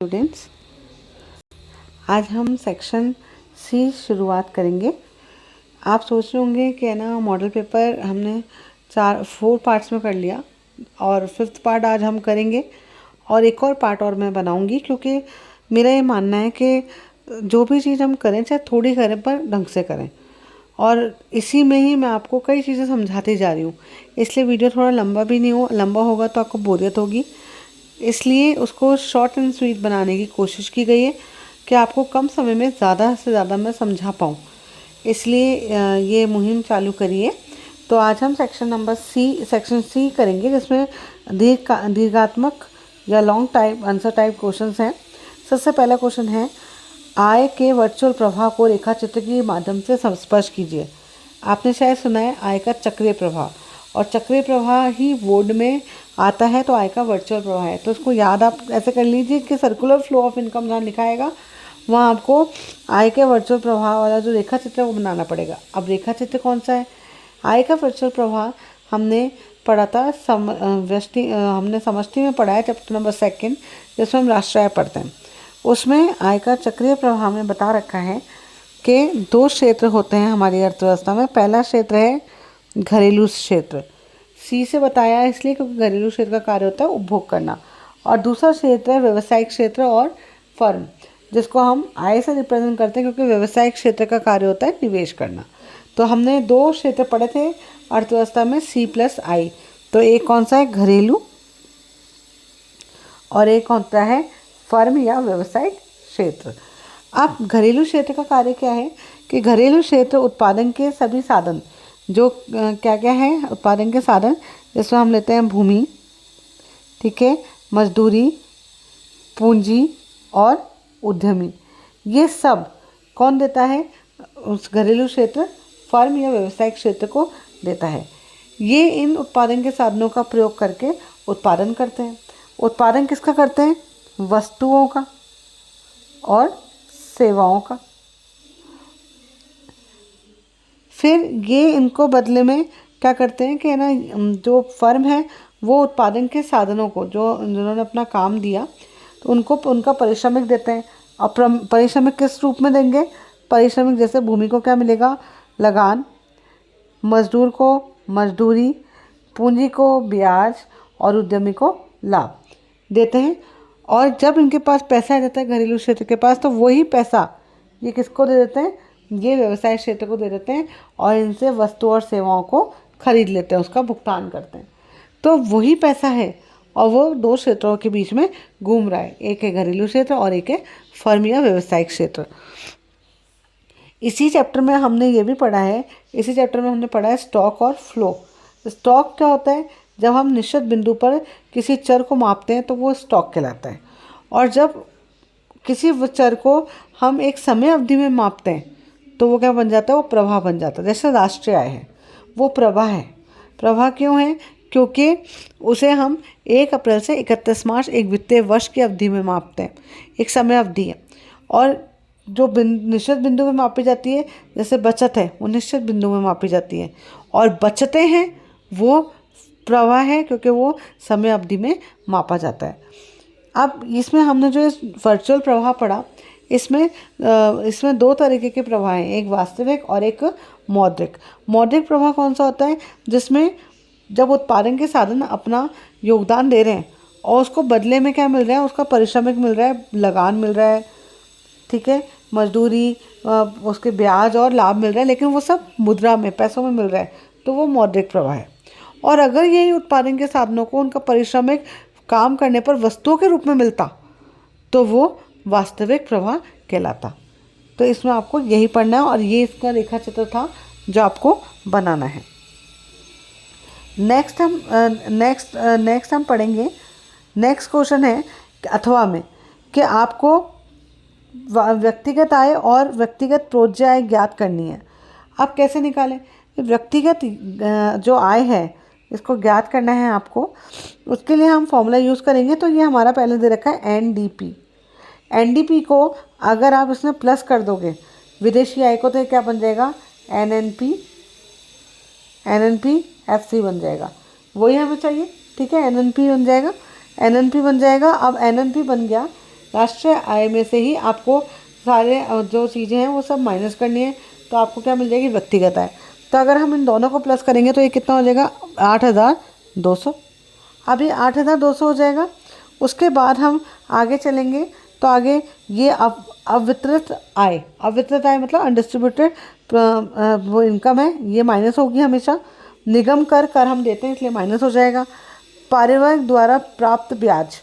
Students, आज हम section C शुरुआत करेंगे। आप सोच रहे होंगे कि है ना, मॉडल पेपर हमने 4 पार्ट्स में कर लिया और 5th पार्ट आज हम करेंगे और एक और पार्ट और मैं बनाऊंगी, क्योंकि मेरा ये मानना है कि जो भी चीज़ हम करें चाहे थोड़ी करें पर ढंग से करें, और इसी में ही मैं आपको कई चीज़ें समझाती जा रही हूँ। इसलिए वीडियो थोड़ा लंबा भी नहीं हो, लंबा होगा तो आपको बोरियत होगी, इसलिए उसको शॉर्ट एंड स्वीट बनाने की कोशिश की गई है कि आपको कम समय में ज़्यादा से ज़्यादा मैं समझा पाऊँ। इसलिए ये मुहिम चालू करिए। तो आज हम सेक्शन सी करेंगे, जिसमें दीर्घात्मक या long type answer type questions हैं। सबसे पहला क्वेश्चन है, आय के वर्चुअल प्रवाह को रेखाचित्र के माध्यम से स्पष्ट कीजिए। आपने शायद सुना है आय का चक्रीय प्रवाह, और चक्रीय प्रवाह ही बोर्ड में आता है, तो आय का वर्चुअल प्रवाह है। तो इसको याद आप ऐसे कर लीजिए कि सर्कुलर फ्लो ऑफ इनकम जहाँ लिखा आएगा वहाँ आपको आय के वर्चुअल प्रवाह वाला जो रेखा चित्र है वो बनाना पड़ेगा। अब रेखा चित्र कौन सा है? आय का वर्चुअल प्रवाह हमने पढ़ा था हमने समष्टि में पढ़ा है, चैप्टर नंबर 2, जिसमें हम राष्ट्र आय पढ़ते हैं। उसमें आय का चक्रीय प्रवाह में बता रखा है कि 2 क्षेत्र होते हैं हमारी अर्थव्यवस्था में। पहला क्षेत्र है घरेलू क्षेत्र, सी से बताया इसलिए क्योंकि घरेलू क्षेत्र का कार्य होता है उपभोग करना, और दूसरा क्षेत्र है व्यवसायिक क्षेत्र और फर्म, जिसको हम आय से रिप्रेजेंट करते हैं, क्योंकि व्यवसायिक क्षेत्र का कार्य होता है निवेश करना। तो हमने 2 क्षेत्र पढ़े थे अर्थव्यवस्था में, सी प्लस आई। तो एक कौन सा है? घरेलू, और एक होता है फर्म या व्यवसायिक क्षेत्र। अब घरेलू क्षेत्र का कार्य क्या है कि घरेलू क्षेत्र उत्पादन के सभी साधन, जो क्या क्या है उत्पादन के साधन, जिसमें हम लेते हैं भूमि, ठीक है, मजदूरी, पूंजी और उद्यमी, ये सब कौन देता है? उस घरेलू क्षेत्र फर्म या व्यवसायिक क्षेत्र को देता है। ये इन उत्पादन के साधनों का प्रयोग करके उत्पादन करते हैं। उत्पादन किसका करते हैं? वस्तुओं का और सेवाओं का। फिर ये इनको बदले में क्या करते हैं कि ना, जो फर्म है वो उत्पादन के साधनों को, जो जिन्होंने अपना काम दिया, तो उनको उनका पारिश्रमिक देते हैं। और पारिश्रमिक किस रूप में देंगे? पारिश्रमिक जैसे भूमि को क्या मिलेगा? लगान, मजदूर को मजदूरी, पूंजी को ब्याज और उद्यमी को लाभ देते हैं। और जब इनके पास पैसा आ जाता है घरेलू क्षेत्र के पास, तो वही पैसा ये किसको दे देते हैं? ये व्यवसाय क्षेत्र को दे देते हैं, और इनसे वस्तु और सेवाओं को खरीद लेते हैं, उसका भुगतान करते हैं। तो वही पैसा है और वो 2 क्षेत्रों के बीच में घूम रहा है, एक है घरेलू क्षेत्र और एक है फर्म या व्यवसायिक क्षेत्र। इसी चैप्टर में हमने ये भी पढ़ा है, इसी चैप्टर में हमने पढ़ा है स्टॉक और फ्लो। स्टॉक क्या होता है? जब हम निश्चित बिंदु पर किसी चर को मापते हैं तो वो स्टॉक कहलाता है, और जब किसी चर को हम एक समय अवधि में मापते हैं तो वो क्या बन जाता है? वो प्रवाह बन जाता है। जैसे राष्ट्रीय आय है, वो प्रवाह है। प्रवाह क्यों है? क्योंकि उसे हम 1 अप्रैल से 31 मार्च एक वित्तीय वर्ष की अवधि में मापते हैं, एक समय अवधि है। और जो निश्चित बिंदु में मापी जाती है, जैसे बचत है, वो निश्चित बिंदु में मापी जाती है, और बचतें हैं वो प्रवाह है, क्योंकि वो समय अवधि में मापा जाता है। अब इसमें हमने जो वर्चुअल प्रवाह पढ़ा, इसमें 2 तरीके के प्रवाह हैं, एक वास्तविक और एक मौद्रिक। मौद्रिक प्रवाह कौन सा होता है? जिसमें जब उत्पादन के साधन अपना योगदान दे रहे हैं और उसको बदले में क्या मिल रहा है? उसका पारिश्रमिक मिल रहा है, लगान मिल रहा है, ठीक है, मजदूरी, उसके ब्याज और लाभ मिल रहा है, लेकिन वो सब मुद्रा में, पैसों में मिल रहा है, तो वो मौद्रिक प्रवाह है। और अगर यही उत्पादन के साधनों को उनका पारिश्रमिक काम करने पर वस्तुओं के रूप में मिलता, तो वो वास्तविक प्रवाह कहलाता। तो इसमें आपको यही पढ़ना है, और ये इसका रेखा चित्र था जो आपको बनाना है। नेक्स्ट हम पढ़ेंगे, नेक्स्ट क्वेश्चन है अथवा में कि आपको व्यक्तिगत आय और व्यक्तिगत प्रोज्य आय ज्ञात करनी है। आप कैसे निकालें? व्यक्तिगत जो आय है इसको ज्ञात करना है आपको, उसके लिए हम फॉर्मूला यूज़ करेंगे। तो ये हमारा पहले दे रखा है एनडीपी। एनडीपी को अगर आप इसमें प्लस कर दोगे विदेशी आय को, तो क्या बन जाएगा? एनएनपी एफसी बन जाएगा। वही हमें चाहिए, ठीक है, एनएनपी बन जाएगा। अब एनएनपी बन गया, राष्ट्रीय आय में से ही आपको सारे जो चीज़ें हैं वो सब माइनस करनी है। तो आपको क्या मिल जाएगी, व्यक्तिगत आय। तो अगर हम इन दोनों को प्लस करेंगे तो ये कितना हो जाएगा, 8,200। अब ये 8,200 हो जाएगा। उसके बाद हम आगे चलेंगे तो आगे ये अवितरित आय, अवितरित आय मतलब अनडिस्ट्रीब्यूटेड वो इनकम है, ये माइनस होगी हमेशा। निगम कर, कर हम देते हैं इसलिए माइनस हो जाएगा। पारिवारिक द्वारा प्राप्त ब्याज,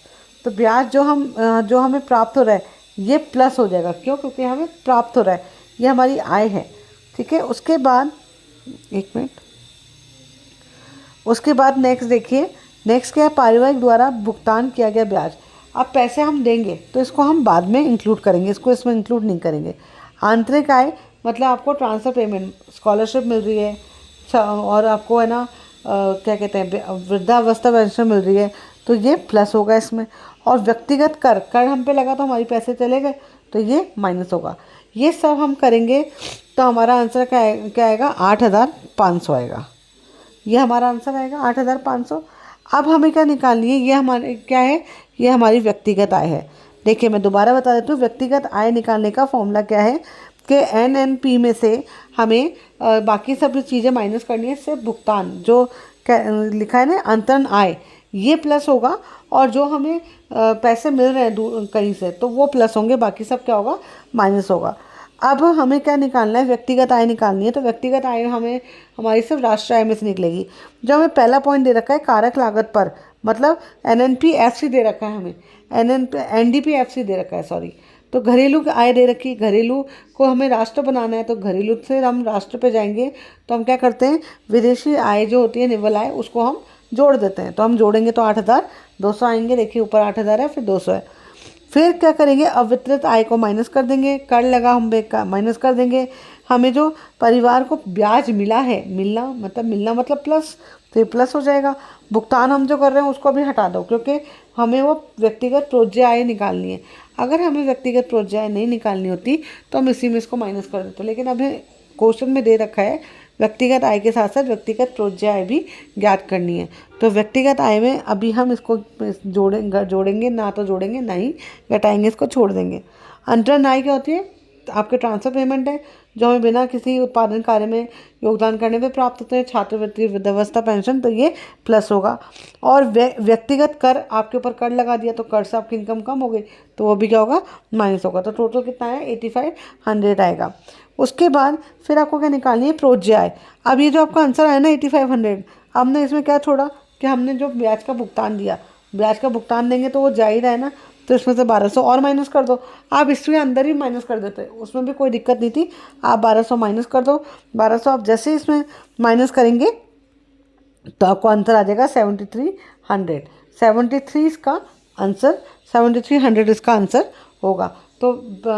तो ब्याज जो हमें प्राप्त हो रहा है ये प्लस हो जाएगा। क्यों? क्योंकि हमें प्राप्त हो रहा है, ये हमारी आय है। ठीक है। उसके बाद एक मिनट, उसके बाद नेक्स्ट देखिए, नेक्स्ट क्या है, पारिवारिक द्वारा भुगतान किया गया ब्याज। अब पैसे हम देंगे तो इसको हम बाद में इंक्लूड करेंगे, इसको इसमें इंक्लूड नहीं करेंगे। आंतरिक आय मतलब आपको ट्रांसफ़र पेमेंट, स्कॉलरशिप मिल रही है और आपको है ना क्या कहते हैं, वृद्धावस्था पेंशन मिल रही है, तो ये प्लस होगा इसमें। और व्यक्तिगत कर, कर हम पे लगा तो हमारे पैसे चले गए, तो ये माइनस होगा। ये सब हम करेंगे तो हमारा आंसर क्या आएगा, 8,500 आएगा। ये हमारा आंसर आएगा 8,500। अब हमें क्या निकालनी है, ये हमारे क्या है, ये हमारी व्यक्तिगत आय है। देखिए मैं दोबारा बता देती हूँ, व्यक्तिगत आय निकालने का फॉर्मूला क्या है कि NNP में से हमें बाकी सब चीज़ें माइनस करनी है। सिर्फ भुगतान जो लिखा है ना, अंतरण आय, ये प्लस होगा। और जो हमें पैसे मिल रहे हैं कहीं से, तो वो प्लस होंगे, बाकी सब क्या होगा, माइनस होगा। अब हमें क्या निकालना है, व्यक्तिगत आय निकालनी है। तो व्यक्तिगत आय हमें हमारी सिर्फ राष्ट्रीय आय में से निकलेगी। जो हमें पहला पॉइंट दे रखा है कारक लागत पर, मतलब NNP-FC दे रखा है हमें, NDP-FC दे रखा है, सॉरी। तो घरेलू आय दे रखी, घरेलू को हमें राष्ट्र बनाना है, तो घरेलू से हम राष्ट्र पे जाएंगे तो हम क्या करते हैं, विदेशी आय जो होती है निव्वल आय, उसको हम जोड़ देते हैं। तो हम जोड़ेंगे तो 8,200 आएंगे। देखिए ऊपर 8,000 है, फिर 200 है। फिर क्या करेंगे, अवितरित आय को माइनस कर देंगे, कर लगा हम का माइनस कर देंगे। हमें जो परिवार को ब्याज मिला है, मिलना मतलब प्लस, तो ये प्लस हो जाएगा। भुगतान हम जो कर रहे हैं उसको भी हटा दो, क्योंकि हमें वो व्यक्तिगत प्रोज्य आय निकालनी है। अगर हमें व्यक्तिगत प्रोज्य आय नहीं निकालनी होती तो हम इसी में इसको माइनस कर देते, लेकिन अभी क्वेश्चन में दे रखा है व्यक्तिगत आय के साथ साथ व्यक्तिगत प्रोज्य आय भी ज्ञात करनी है। तो व्यक्तिगत आय में अभी हम इसको जोड़ेंगे ना, तो जोड़ेंगे नहीं, घटाएंगे, इसको छोड़ देंगे। अंतरण आय क्या होती है, आपके ट्रांसफर पेमेंट है जो हमें बिना किसी उत्पादन कार्य में योगदान करने पे प्राप्त होते हैं, छात्रवृत्ति, वृद्धावस्था पेंशन, तो ये प्लस होगा। और व्यक्तिगत कर, आपके ऊपर कर लगा दिया तो कर से आपकी इनकम कम हो गई, तो वो भी क्या होगा, माइनस होगा। तो टोटल कितना है, 8,500 आएगा। उसके बाद फिर आपको क्या निकालनी है, प्रोज्य आय। अब ये जो आपका आंसर आया ना 8,500, हमने इसमें क्या छोड़ा कि हमने जो ब्याज का भुगतान दिया, ब्याज का भुगतान देंगे तो वो जा ही रहा है ना, तो इसमें से 1,200 और माइनस कर दो। आप इसमें अंदर ही माइनस कर देते, उसमें भी कोई दिक्कत नहीं थी। आप 1,200 माइनस कर दो। 1,200 आप जैसे इसमें माइनस करेंगे तो आपको आंसर आ जाएगा 7,300। 73 इसका आंसर, 7,300 इसका आंसर होगा। तो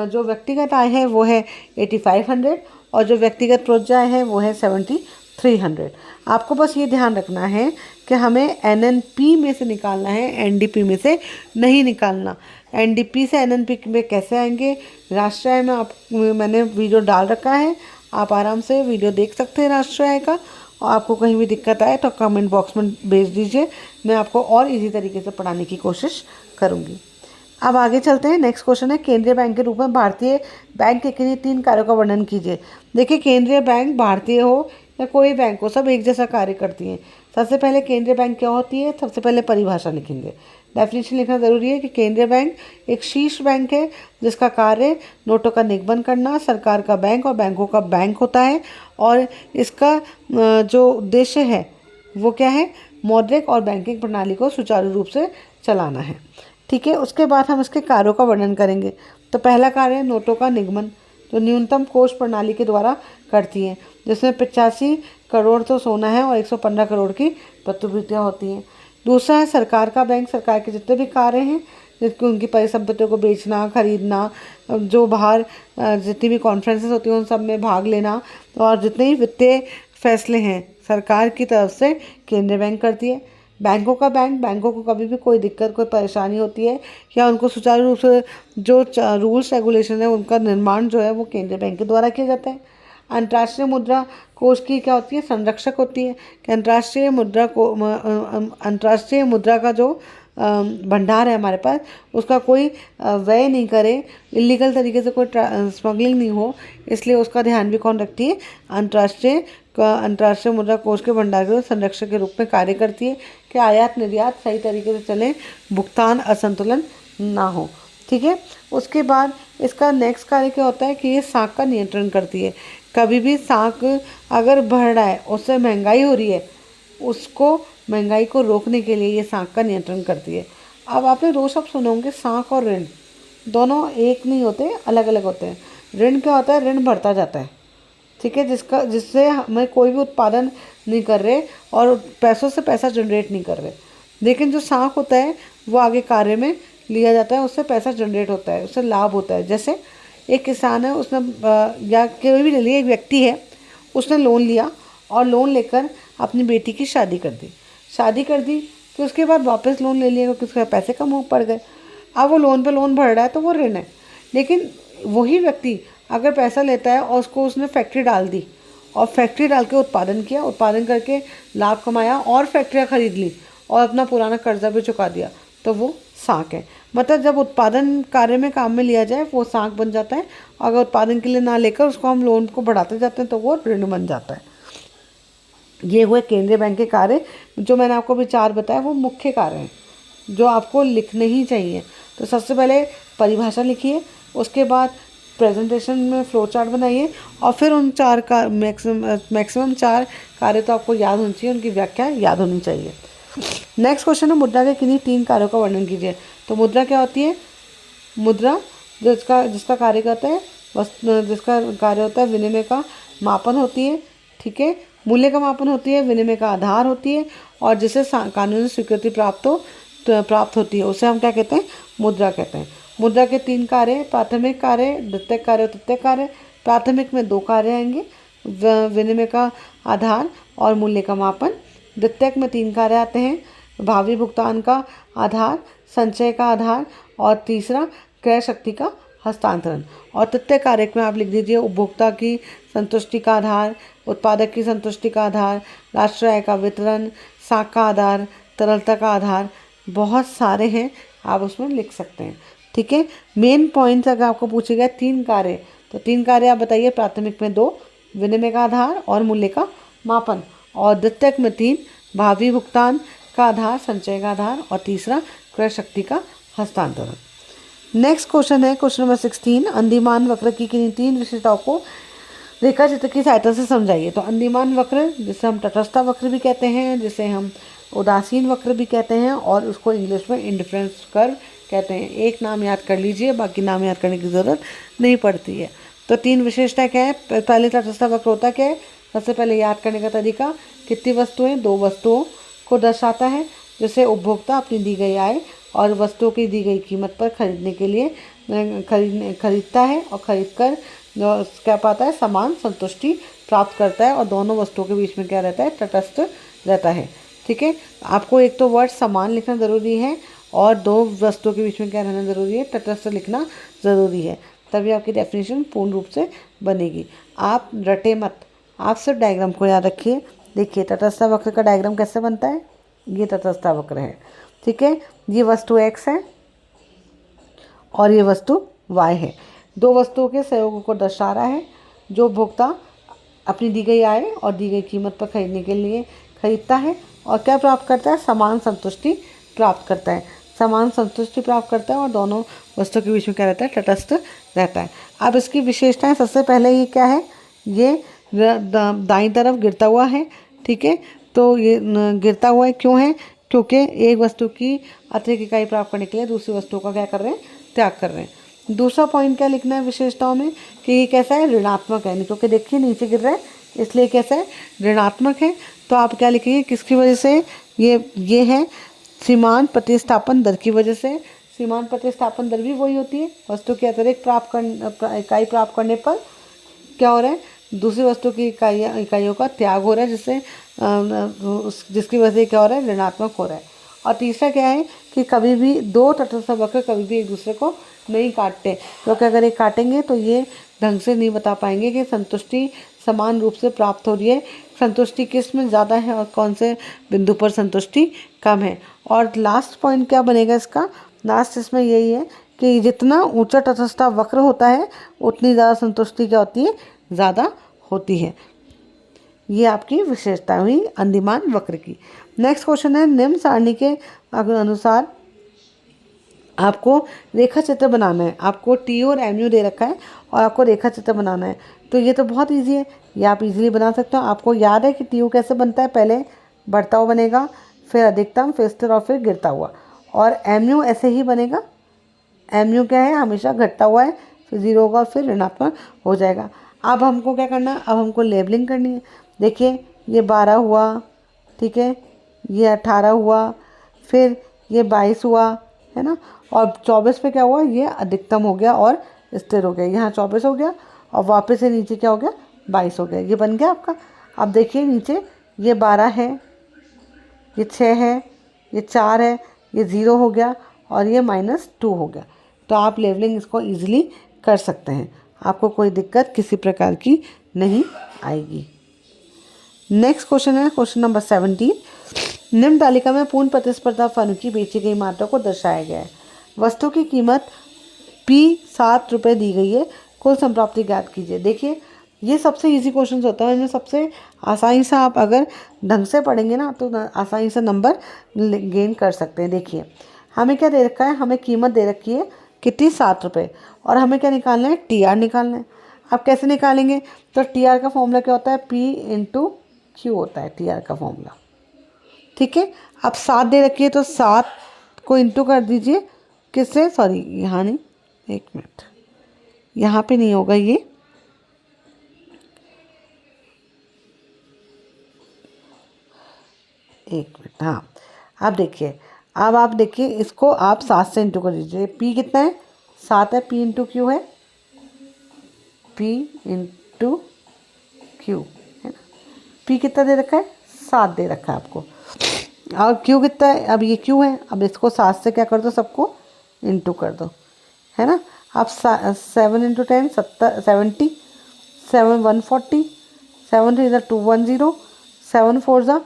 जो व्यक्तिगत आय है वो है 8,500 और जो व्यक्तिगत प्रोज्य आय है वो है 7,300। आपको बस ये ध्यान रखना है कि हमें NNP में से निकालना है, NDP में से नहीं निकालना। NDP से NNP में कैसे आएंगे, राष्ट्रीय आय में मैंने वीडियो डाल रखा है, आप आराम से वीडियो देख सकते हैं राष्ट्रीय आय का। और आपको कहीं भी दिक्कत आए तो कमेंट बॉक्स में भेज दीजिए, मैं आपको और इजी तरीके से पढ़ाने की कोशिश करूँगी। अब आगे चलते हैं। नेक्स्ट क्वेश्चन है, केंद्रीय बैंक के रूप में भारतीय बैंक के किन्हीं 3 कार्यों का वर्णन कीजिए। देखिए केंद्रीय बैंक भारतीय हो या कोई बैंक हो, सब एक जैसा कार्य करती हैं। सबसे पहले केंद्रीय बैंक क्या होती है, सबसे पहले परिभाषा लिखेंगे। डेफिनेशन लिखना ज़रूरी है कि केंद्रीय बैंक एक शीर्ष बैंक है जिसका कार्य नोटों का निगमन करना, सरकार का बैंक और बैंकों का बैंक होता है। और इसका जो उद्देश्य है वो क्या है, मौद्रिक और बैंकिंग प्रणाली को सुचारू रूप से चलाना है। ठीक है। उसके बाद हम इसके कार्यों का वर्णन करेंगे। तो पहला कार्य है नोटों का निगमन, जो न्यूनतम कोष प्रणाली के द्वारा करती हैं, जिसमें 85 करोड़ तो सोना है और 115 करोड़ की प्रतिभूतियाँ होती हैं। दूसरा है सरकार का बैंक, सरकार के जितने भी कार्य हैं, जिसकी उनकी परिसंपत्तियों को बेचना, खरीदना, जो बाहर जितनी भी कॉन्फ्रेंसेस होती हैं उन सब में भाग लेना, और जितने ही वित्तीय फैसले हैं सरकार की तरफ से केंद्रीय बैंक करती है। बैंकों का बैंक, बैंकों को कभी भी कोई दिक्कत, कोई परेशानी होती है या उनको सुचारू रूप से जो रूल्स रेगुलेशन है उनका निर्माण जो है वो केंद्रीय बैंक के द्वारा किया जाता है। अंतर्राष्ट्रीय मुद्रा कोष की क्या होती है, संरक्षक होती है कि अंतर्राष्ट्रीय मुद्रा का जो भंडार है हमारे पास, उसका कोई व्यय नहीं करे, इलीगल तरीके से कोई स्मगलिंग नहीं हो, इसलिए उसका ध्यान भी कौन रखती है? अंतर्राष्ट्रीय मुद्रा कोष के भंडार के संरक्षक के रूप में कार्य करती है कि आयात निर्यात सही तरीके से चले, भुगतान असंतुलन ना हो। ठीक है, उसके बाद इसका नेक्स्ट कार्य क्या होता है कि ये साख का नियंत्रण करती है। कभी भी साख अगर बढ़ रहा है, उससे महंगाई हो रही है, उसको महंगाई को रोकने के लिए ये साख का नियंत्रण करती है। अब आपने दो शब्द सुने होंगे, साख और ऋण, दोनों एक नहीं होते, अलग अलग होते हैं। ऋण क्या होता है? ऋण बढ़ता जाता है, ठीक है, जिससे हमें कोई भी उत्पादन नहीं कर रहे और पैसों से पैसा जनरेट नहीं कर रहे। लेकिन जो साख होता है वो आगे कार्य में लिया जाता है, उससे पैसा जनरेट होता है, उससे लाभ होता है। जैसे एक किसान है, उसने या कोई भी ले लिया, एक व्यक्ति है, उसने लोन लिया और लोन लेकर अपनी बेटी की शादी कर दी। शादी कर दी फिर उसके बाद वापस लोन ले लिया क्योंकि उसके पैसे कम हो पड़ गए। अब वो लोन पे लोन भर रहा है तो वो ऋण है। लेकिन वही व्यक्ति अगर पैसा लेता है और उसको उसने फैक्ट्री डाल दी और फैक्ट्री डाल के उत्पादन किया, उत्पादन करके लाभ कमाया और फैक्ट्रियाँ खरीद ली और अपना पुराना कर्जा भी चुका दिया, तो वो साख है। मतलब जब उत्पादन कार्य में काम में लिया जाए वो साख बन जाता है। अगर उत्पादन के लिए ना लेकर उसको हम लोन को बढ़ाते जाते हैं तो वो ऋण बन जाता है। ये हुए केंद्रीय बैंक के कार्य। जो मैंने आपको विचार बताया वो मुख्य कार्य हैं जो आपको लिखने ही चाहिए। तो सबसे पहले परिभाषा लिखिए, उसके बाद प्रेजेंटेशन में फ्लो चार्ट बनाइए और फिर उन चार का मैक्सिमम 4 कार्य तो आपको याद होनी चाहिए, उनकी व्याख्या याद होनी चाहिए। नेक्स्ट क्वेश्चन है, मुद्रा के किन्हीं 3 कार्यों का वर्णन कीजिए। तो मुद्रा क्या होती है? मुद्रा जिसका कार्य करता है जिसका कार्य होता है विनिमय का मापन होती है, ठीक है, मूल्य का मापन होती है, विनिमय का आधार होती है और जिसे कानूनी स्वीकृति प्राप्त होती है उसे हम क्या कहते हैं? मुद्रा कहते हैं। मुद्रा के 3 कार्य, प्राथमिक कार्य, द्वितीयक कार्य और तृतीयक कार्य। प्राथमिक में 2 कार्य आएंगे, विनिमय का आधार और मूल्य का मापन। द्वितीयक में 3 कार्य आते हैं, भावी भुगतान का आधार, संचय का आधार और तीसरा क्रय शक्ति का हस्तांतरण। और तृतीय कारक में आप लिख दीजिए उपभोक्ता की संतुष्टि का आधार, उत्पादक की संतुष्टि का आधार, राष्ट्रीय आय का वितरण, साख का आधार, तरलता का आधार। बहुत सारे हैं, आप उसमें लिख सकते हैं। ठीक है, मेन पॉइंट्स अगर आपको पूछे गए 3 कार्य, तो 3 कार्य आप बताइए। प्राथमिक में 2, विनिमय का आधार और मूल्य का मापन, और द्वितीयक में 3, भावी भुगतान का आधार, संचय का आधार और तीसरा क्रय शक्ति का हस्तांतरण। नेक्स्ट क्वेश्चन है क्वेश्चन नंबर 16, अंदिमान वक्र की किन्हीं 3 विशेषताओं को रेखा चित्र की सहायता से समझाइए। तो अंदिमान वक्र, जिसे हम तटस्था वक्र भी कहते हैं, जिसे हम उदासीन वक्र भी कहते हैं और उसको इंग्लिश में इंडिफरेंस कर्व कहते हैं। एक नाम याद कर लीजिए, बाकी नाम याद करने की ज़रूरत नहीं पड़ती है। तो 3 विशेषता क्या है? पहले तटस्था वक्र होता क्या है? सबसे पहले याद करने का तरीका, कितनी वस्तुएं? 2 वस्तुओं को दर्शाता है, जिसे उपभोक्ता अपनी दी गई आय और वस्तुओं की दी गई कीमत पर खरीदने के लिए खरीदता है और खरीद कर क्या पाता है? समान संतुष्टि प्राप्त करता है और दोनों वस्तुओं के बीच में क्या रहता है? तटस्थ रहता है। ठीक है, आपको एक तो वर्ड समान लिखना ज़रूरी है और 2 वस्तुओं के बीच में क्या रहना ज़रूरी है? तटस्थ लिखना ज़रूरी है, तभी आपकी डेफिनेशन पूर्ण रूप से बनेगी। आप रटे मत, आप सिर्फ डायग्राम को याद रखिए। देखिए तटस्थ वक्र का डायग्राम कैसे बनता है? ये तटस्थ वक्र है, ठीक है, ये वस्तु x है और ये वस्तु y है। 2 वस्तुओं के सहयोग को दर्शा रहा है, जो उपभोक्ता अपनी दी गई आय और दी गई कीमत पर खरीदने के लिए खरीदता है और क्या प्राप्त करता है? समान संतुष्टि प्राप्त करता है। समान संतुष्टि प्राप्त करता है और दोनों वस्तुओं के बीच में क्या रहता है? तटस्थ रहता है। अब इसकी विशेषताएं, सबसे पहले ये क्या है? ये दाईं तरफ गिरता हुआ है, ठीक है, तो ये गिरता हुआ है क्यों है? क्योंकि एक वस्तु की अतिरिक्त इकाई प्राप्त करने के लिए दूसरी वस्तु का क्या कर रहे हैं? त्याग कर रहे हैं। दूसरा पॉइंट क्या लिखना है विशेषताओं में कि ये कैसा है? ऋणात्मक है, क्योंकि देखिए नीचे गिर रहा है, इसलिए कैसा है? ऋणात्मक है। तो आप क्या लिखेंगे? किसकी वजह से? ये है सीमांत प्रतिस्थापन दर की वजह से। सीमांत प्रतिस्थापन दर भी वही होती है, वस्तु की अतिरिक्त इकाई प्राप्त करने पर क्या हो रहा है? दूसरी वस्तु की इकाइयों का त्याग हो रहा है, जिसकी वजह से क्या हो रहा है? ऋणात्मक हो रहा है। और तीसरा क्या है कि कभी भी 2 तटस्थ वक्र कभी भी एक दूसरे को नहीं काटते, क्योंकि अगर ये काटेंगे तो ये ढंग से नहीं बता पाएंगे कि संतुष्टि समान रूप से प्राप्त हो रही है, संतुष्टि किस में ज़्यादा है और कौन से बिंदु पर संतुष्टि कम है। और लास्ट पॉइंट क्या बनेगा इसका, लास्ट इसमें यही है कि जितना ऊंचा तटस्थ वक्र होता है उतनी ज़्यादा संतुष्टि क्या होती है, ज़्यादा होती है। ये आपकी विशेषता हुई अंदिमान वक्र की। नेक्स्ट क्वेश्चन है, निम्न सारणी के अनुसार आपको रेखा चित्र बनाना है। आपको टी और एम यू दे रखा है और आपको रेखा चित्र बनाना है। तो ये तो बहुत इजी है, ये आप इजीली बना सकते हो। आपको याद है कि टी यू कैसे बनता है, पहले बढ़ता हुआ बनेगा, फिर अधिकतम, फिर स्थिर और फिर गिरता हुआ। और एम यू ऐसे ही बनेगा। एम यू क्या है, हमेशा घटता हुआ है, फिर जीरो होगा, फिर ऋणात्मक हो जाएगा। अब हमको क्या करना है, अब हमको लेबलिंग करनी है। देखिए ये 12 हुआ, ठीक है, ये 18 हुआ, फिर ये 22 हुआ, है ना। और 24 पे क्या हुआ, ये अधिकतम हो गया और स्थिर हो गया। यहाँ 24 हो गया और वापस से नीचे क्या हो गया, 22 हो गया। ये बन गया आपका। अब देखिए नीचे ये 12 है, ये 6 है, ये 4 है, ये 0 हो गया और ये -2 हो गया। तो आप लेवलिंग इसको ईजिली कर सकते हैं, आपको कोई दिक्कत किसी प्रकार की नहीं आएगी। नेक्स्ट क्वेश्चन है क्वेश्चन नंबर 17। निम्न तालिका में पूर्ण प्रतिस्पर्धा फर्म की बेची गई मात्रा को दर्शाया गया है। वस्तु की कीमत P 7 रुपये दी गई है, कुल संप्राप्ति ज्ञात कीजिए। देखिए ये सबसे इजी क्वेश्चन होता है, इनमें सबसे आसानी से आप अगर ढंग से पढ़ेंगे ना तो आसानी से नंबर गेन कर सकते हैं। देखिए हमें क्या दे रखा है, हमें कीमत दे रखी है कितनी, 7 रुपये, और हमें क्या निकालना है, TR निकालना है। आप कैसे निकालेंगे, तो TR का फॉर्मूला क्या होता है, P × Q होता है TR का फॉर्मूला, ठीक है। अब 7 दे रखी है तो 7 को इंटू कर दीजिए किससे, सॉरी यहाँ नहीं, एक मिनट, यहाँ पे नहीं होगा ये, एक मिनट, हाँ। अब देखिए, अब आप देखिए इसको आप 7 से इंटू कर दीजिए। P कितना है, 7 है, P × Q है, P × Q है ना। P कितना दे रखा है, 7 दे रखा है आपको, और Q कितना है, अब ये Q है, अब इसको 7 से क्या कर दो, सबको इंटू कर दो, है ना। अब 7 × 10 70, 7 140, 7 3 210, 7 4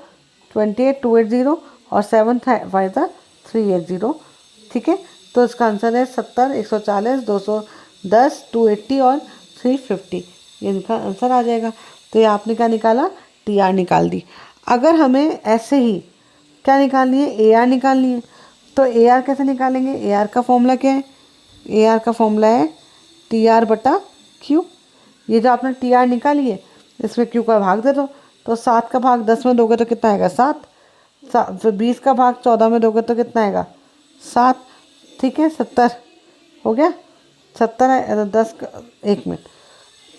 28 280 और 7 5 380, ठीक है। तो इसका आंसर है 70, 140, 210, 280 और 350, ये इनका आंसर आ जाएगा। तो ये आपने क्या निकाला, TR निकाल दी। अगर हमें ऐसे ही क्या निकालनी है, AR निकालनी है, तो AR कैसे निकालेंगे, AR का फॉर्मूला क्या है, AR का फॉर्मूला है TR/Q। ये जो आपने TR निकाली है इसमें Q का भाग दे दो, तो 7 का भाग 10 में दोगे तो कितना आएगा, 7। फिर 20 का भाग 14 में दोगे तो कितना आएगा, 7, ठीक है। 70 हो गया, 70 है, 10 का, एक मिनट,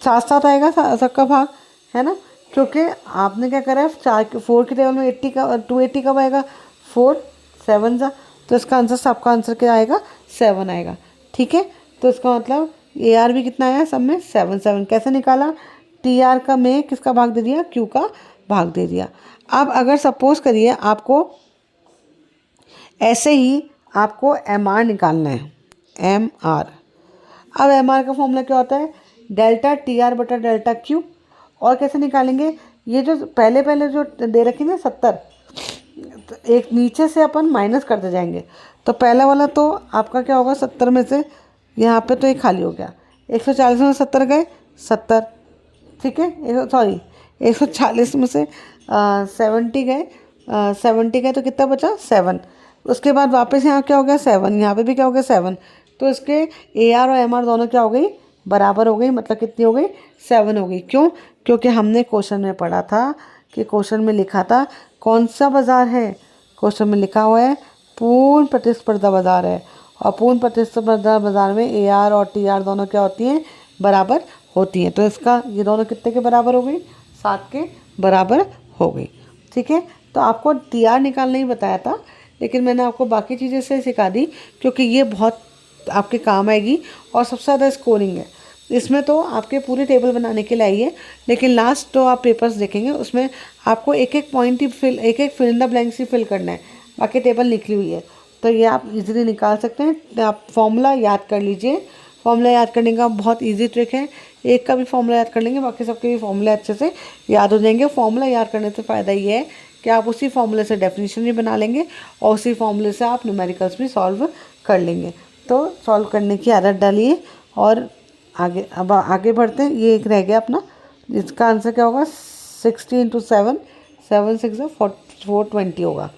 7 आएगा सबका भाग, है ना। क्योंकि आपने क्या करा है, 4 के टेबल में 80 का 280 कब आएगा, 4 7 जा, तो इसका आंसर, सबका आंसर क्या आएगा, 7 आएगा, ठीक है। तो इसका मतलब AR भी कितना आया, सब में 7 7। कैसे निकाला, TR का में किसका भाग दे दिया, Q का भाग दे दिया। अब अगर सपोज करिए आपको ऐसे ही आपको MR निकालना है, MR। अब MR का फॉर्मूला क्या होता है, ΔTR/ΔQ। और कैसे निकालेंगे, ये जो पहले जो दे रखी ना 70, तो एक नीचे से अपन माइनस करते जाएंगे। तो पहला वाला तो आपका क्या होगा, 70 में से यहाँ पे तो ये खाली हो गया, 140 में 70 गए, 70, ठीक है, सॉरी 140 में से 70 गए, 70 गए तो कितना बचा, 7। उसके बाद वापस यहाँ क्या हो गया, 7, यहाँ पे भी क्या हो गया, 7। तो इसके AR और MR दोनों क्या हो गई, बराबर हो गई, मतलब कितनी हो गई, 7 हो गई। क्यों, क्योंकि हमने क्वेश्चन में पढ़ा था कि क्वेश्चन में लिखा था कौन सा बाज़ार है, क्वेश्चन में लिखा हुआ है पूर्ण प्रतिस्पर्धा बाज़ार है, और पूर्ण प्रतिस्पर्धा बाज़ार में AR और TR दोनों क्या होती हैं, बराबर होती हैं। तो इसका ये दोनों कितने के बराबर हो गई, 7 के बराबर हो गई, ठीक है। तो आपको TR निकालना ही बताया था, लेकिन मैंने आपको बाकी चीज़ें से सिखा दी क्योंकि ये बहुत आपके काम आएगी और सबसे ज़्यादा स्कोरिंग है इसमें। तो आपके पूरी टेबल बनाने के लिए आई है, लेकिन लास्ट जो आप पेपर्स देखेंगे उसमें आपको एक एक पॉइंट ही एक फिल इन द ब्लैंक्स ही फिल करना है, बाकी टेबल निकली हुई है। तो ये आप इजीली निकाल सकते हैं। आप फॉर्मूला याद कर लीजिए, फॉर्मूला याद करने का बहुत इजी ट्रिक है, एक का भी फॉर्मूला याद कर लेंगे बाकी सबके भी फॉर्मूले अच्छे से याद हो जाएंगे। फॉर्मूला याद करने से फ़ायदा ये है कि आप उसी फॉर्मूले से डेफिनेशन भी बना लेंगे और उसी फॉर्मूले से आप न्यूमेरिकल्स भी सॉल्व कर लेंगे। तो सॉल्व करने की आदत डालिए और अब आगे बढ़ते हैं। ये एक रह गया अपना, इसका आंसर क्या होगा 60 × 7, 7 6 420 होगा।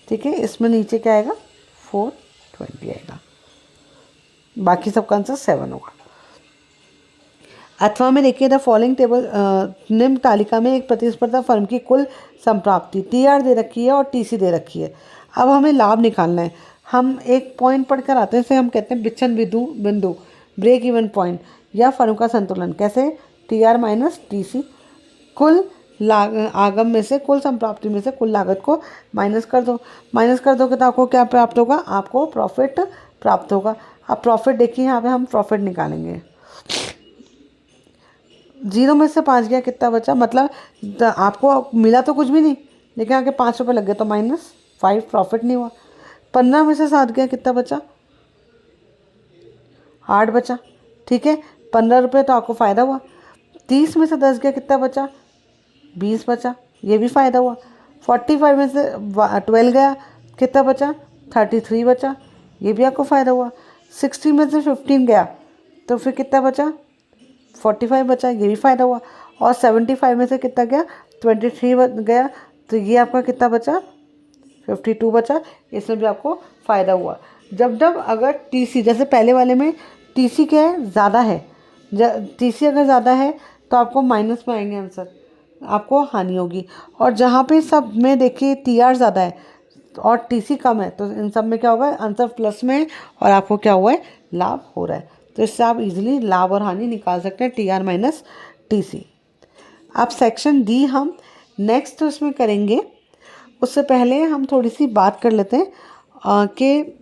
ठीक है, इसमें नीचे क्या आएगा 420 आएगा, बाकी सबका आंसर 7 होगा। अथवा में देखिए द फॉलोइंग टेबल, निम्न तालिका में एक प्रतिस्पर्धा फर्म की कुल संप्राप्ति TR दे रखी है और TC दे रखी है। अब हमें लाभ निकालना है। हम एक पॉइंट पढ़कर आते हैं, इसे हम कहते हैं विचलन बिंदु, ब्रेक इवन पॉइंट या फर्म का संतुलन। कैसे? TR माइनस TC, कुल आगम में से, कुल संप्राप्ति में से कुल लागत को माइनस कर दो। माइनस कर दोगे तो आपको क्या प्राप्त होगा? आपको प्रॉफिट प्राप्त होगा। अब प्रॉफिट देखिए, यहाँ पे हम प्रॉफिट निकालेंगे। 0 में से 5 गया, कितना बचा? मतलब आपको मिला तो कुछ भी नहीं, लेकिन आगे 5 रुपये लग गए तो -5 प्रॉफिट नहीं हुआ। 15 में से 7 गया, कितना बचा? 8 बचा। ठीक है, 15 रुपये तो आपको फ़ायदा हुआ। 30 में से 10 गया, कितना बचा? 20 बचा, ये भी फ़ायदा हुआ। 45 में से 12 गया, कितना बचा? 33 बचा, ये भी आपको फ़ायदा हुआ। 60 में से 15 गया तो फिर कितना बचा? 45 बचा, ये भी फ़ायदा हुआ। और 75 में से कितना गया? 23 गया, तो ये आपका कितना बचा? 52 बचा, इसमें भी आपको फ़ायदा हुआ। जब अगर TC, जैसे पहले वाले में TC क्या है? ज़्यादा है। TC अगर ज़्यादा है तो आपको माइनस में आएंगे आंसर, आपको हानि होगी। और जहाँ पे सब में देखिए TR ज़्यादा है और TC कम है, तो इन सब में क्या होगा? आंसर प्लस में है और आपको क्या हुआ है? लाभ हो रहा है। तो इससे आप इजीली लाभ और हानि निकाल सकते हैं, TR माइनस TC। अब सेक्शन D हम नेक्स्ट उसमें करेंगे। उससे पहले हम थोड़ी सी बात कर लेते हैं कि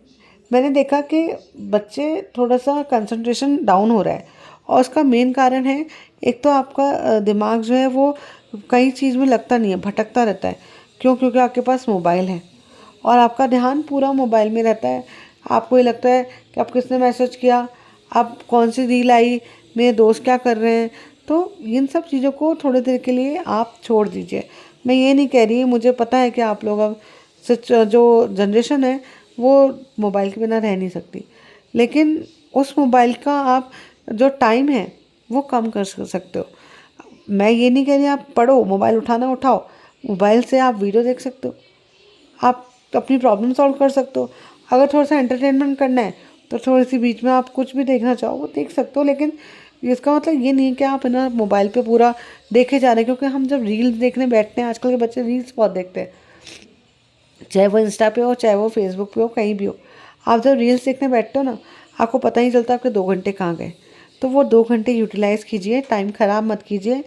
मैंने देखा कि बच्चे थोड़ा सा कंसंट्रेशन डाउन हो रहा है और उसका मेन कारण है, एक तो आपका दिमाग जो है वो कई चीज़ में लगता नहीं है, भटकता रहता है। क्यों? क्योंकि आपके पास मोबाइल है और आपका ध्यान पूरा मोबाइल में रहता है। आपको ये लगता है कि अब किसने मैसेज किया, अब कौन सी रील आई, मेरे दोस्त क्या कर रहे हैं। तो इन सब चीज़ों को थोड़ी देर के लिए आप छोड़ दीजिए। मैं ये नहीं कह रही, मुझे पता है कि आप लोग अब जो जनरेशन है वो मोबाइल के बिना रह नहीं सकती, लेकिन उस मोबाइल का आप जो टाइम है वो कम कर सकते हो। मैं ये नहीं कह रही आप पढ़ो, मोबाइल उठाना उठाओ, मोबाइल से आप वीडियो देख सकते हो, आप अपनी प्रॉब्लम सॉल्व कर सकते हो। अगर थोड़ा सा एंटरटेनमेंट करना है तो थोड़ी सी बीच में आप कुछ भी देखना चाहो वो देख सकते हो, लेकिन इसका मतलब ये नहीं कि आप है ना मोबाइल पे पूरा देखे जा रहे हैं। क्योंकि हम जब रील्स देखने बैठते हैं, आजकल के बच्चे रील्स बहुत देखते हैं, चाहे वो इंस्टा पे हो, चाहे वो फेसबुक पे हो, कहीं भी हो। आप जब रील्स देखने बैठते हो ना, आपको पता नहीं चलता आपके 2 घंटे कहाँ गए। तो वो 2 घंटे यूटिलाइज़ कीजिए, टाइम ख़राब मत कीजिए।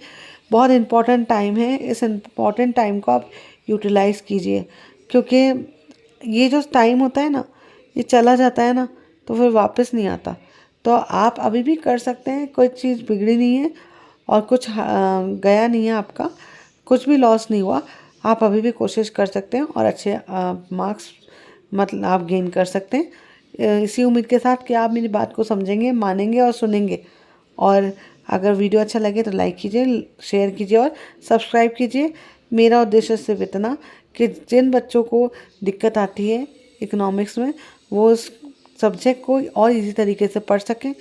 बहुत इंपॉर्टेंट टाइम है, इस इम्पॉर्टेंट टाइम को आप यूटिलाइज़ कीजिए। क्योंकि ये जो टाइम होता है ना, ये चला जाता है ना तो फिर वापस नहीं आता। तो आप अभी भी कर सकते हैं, कोई चीज़ बिगड़ी नहीं है और कुछ गया नहीं है आपका, कुछ भी लॉस नहीं हुआ। आप अभी भी कोशिश कर सकते हैं और अच्छे मार्क्स मतलब आप गेन कर सकते हैं। इसी उम्मीद के साथ कि आप मेरी बात को समझेंगे, मानेंगे और सुनेंगे। और अगर वीडियो अच्छा लगे तो लाइक कीजिए, शेयर कीजिए और सब्सक्राइब कीजिए। मेरा उद्देश्य सिर्फ इतना कि जिन बच्चों को दिक्कत आती है इकोनॉमिक्स में, वो उस सब्जेक्ट को और इजी तरीके से पढ़ सकें,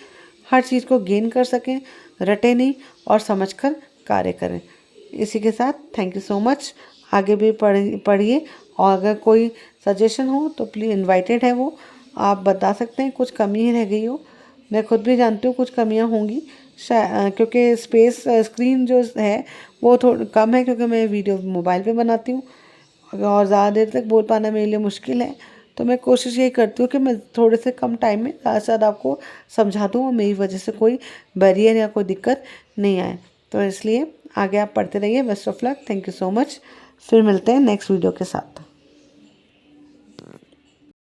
हर चीज़ को गेन कर सकें, रटे नहीं और समझकर कार्य करें। इसी के साथ थैंक यू सो मच। आगे भी पढ़िए और अगर कोई सजेशन हो तो प्लीज़ इनवाइटेड है, वो आप बता सकते हैं। कुछ कमी रह गई हो, मैं खुद भी जानती हूँ कुछ कमियाँ होंगी क्योंकि स्क्रीन जो है वो थोड़ा कम है, क्योंकि मैं वीडियो मोबाइल पे बनाती हूँ और ज़्यादा देर तक बोल पाना मेरे लिए मुश्किल है। तो मैं कोशिश यही करती हूँ कि मैं थोड़े से कम टाइम में ज़्यादा से ज़्यादा आपको समझा दूँ और मेरी वजह से कोई बैरियर या कोई दिक्कत नहीं आए। तो इसलिए आगे आप पढ़ते रहिए। Best of luck, thank you so much. फिर मिलते हैं नेक्स्ट वीडियो के साथ।